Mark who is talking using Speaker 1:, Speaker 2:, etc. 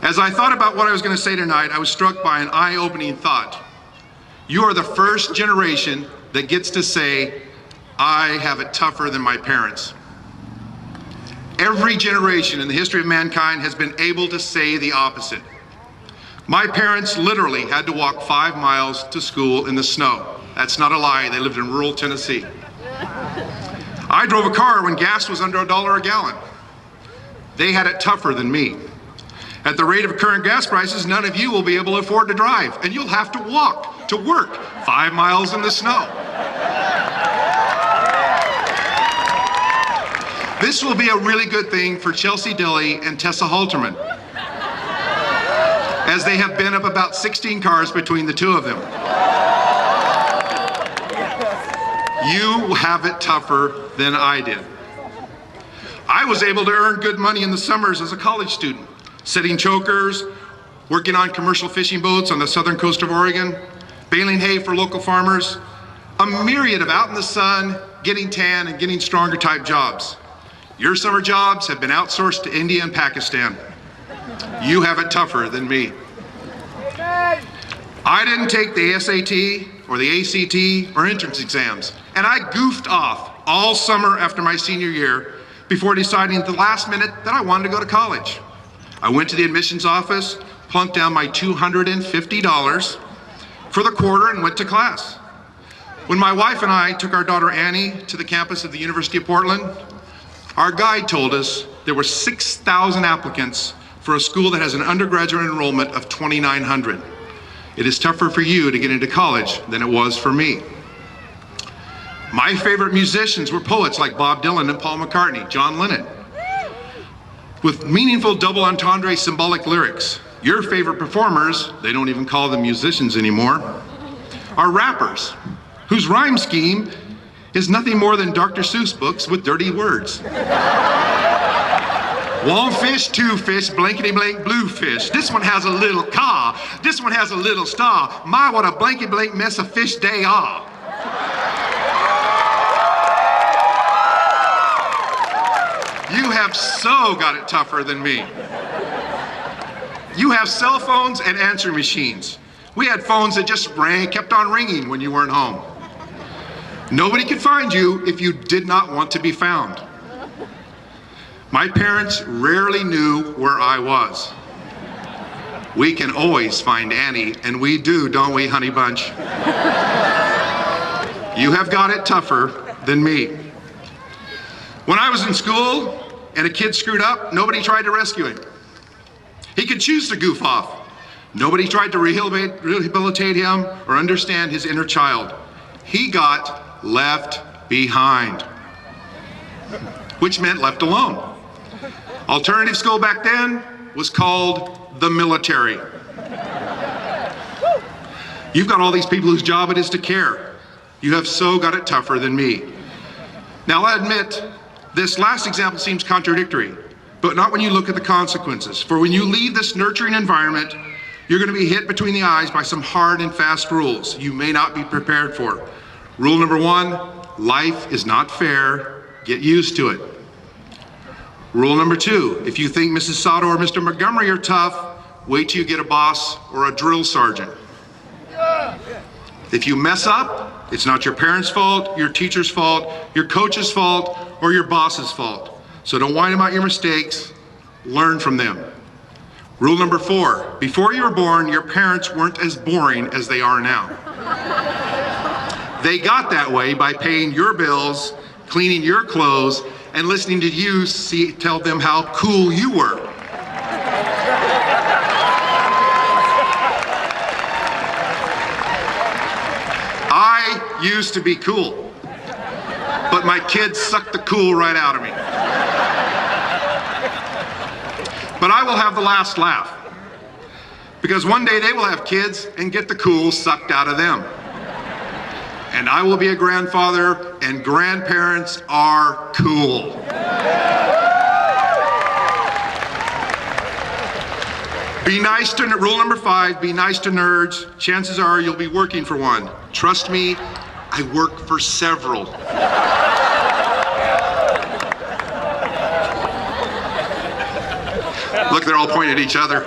Speaker 1: As I thought about what I was going to say tonight, I was struck by an eye-opening thought. You are the first generation that gets to say, I have it tougher than my parents. Every generation in the history of mankind has been able to say the opposite. My parents literally had to walk 5 miles to school in the snow. That's not a lie, they lived in rural Tennessee. I drove a car when gas was under $1 a gallon. They had it tougher than me. At the rate of current gas prices, none of you will be able to afford to drive, and you'll have to walk to work 5 miles in the snow. This will be a really good thing for Chelsea Dilley and Tessa Halterman, as they have been up about 16 cars between the two of them. You have it tougher than I did. I was able to earn good money in the summers as a college student, setting chokers, working on commercial fishing boats on the southern coast of Oregon, baling hay for local farmers, a myriad of out in the sun, getting tan and getting stronger type jobs. Your summer jobs have been outsourced to India and Pakistan. You have it tougher than me. I didn't take the SAT or the ACT or entrance exams, and I goofed off all summer after my senior year before deciding at the last minute that I wanted to go to college. I went to the admissions office, plunked down my $250 for the quarter, and went to class. When my wife and I took our daughter Annie to the campus of the University of Portland, our guide told us there were 6,000 applicants for a school that has an undergraduate enrollment of 2,900. It is tougher for you to get into college than it was for me. My favorite musicians were poets like Bob Dylan and Paul McCartney, John Lennon, with meaningful double entendre symbolic lyrics. Your favorite performers, they don't even call them musicians anymore, are rappers whose rhyme scheme is nothing more than Dr. Seuss books with dirty words. One fish, two fish, blankety blank blue fish. This one has a little car. This one has a little star. My, what a blankety blank mess of fish they are. You have so got it tougher than me. You have cell phones and answering machines. We had phones that just kept on ringing when you weren't home. Nobody could find you if you did not want to be found. My parents rarely knew where I was. We can always find Annie, and we do, don't we, honey bunch? You have got it tougher than me. When I was in school and a kid screwed up, nobody tried to rescue him. He could choose to goof off. Nobody tried to rehabilitate him or understand his inner child. He got left behind, which meant left alone. Alternative school back then was called the military. You've got all these people whose job it is to care. You have so got it tougher than me. Now I admit, this last example seems contradictory, but not when you look at the consequences. For when you leave this nurturing environment, you're going to be hit between the eyes by some hard and fast rules you may not be prepared for. Rule number 1, life is not fair. Get used to it. Rule number 2, if you think Mrs. Sato or Mr. Montgomery are tough, wait till you get a boss or a drill sergeant. If you mess up, it's not your parents' fault, your teacher's fault, your coach's fault, or your boss's fault. So don't whine about your mistakes, learn from them. Rule number 4, before you were born, your parents weren't as boring as they are now. They got that way by paying your bills, cleaning your clothes, and listening to you tell them how cool you were. I used to be cool, but my kids sucked the cool right out of me. But I will have the last laugh, because one day they will have kids and get the cool sucked out of them. And I will be a grandfather, and grandparents are cool. Be nice to, rule number 5, be nice to nerds. Chances are you'll be working for one. Trust me, I work for several. Look, they're all pointing at each other.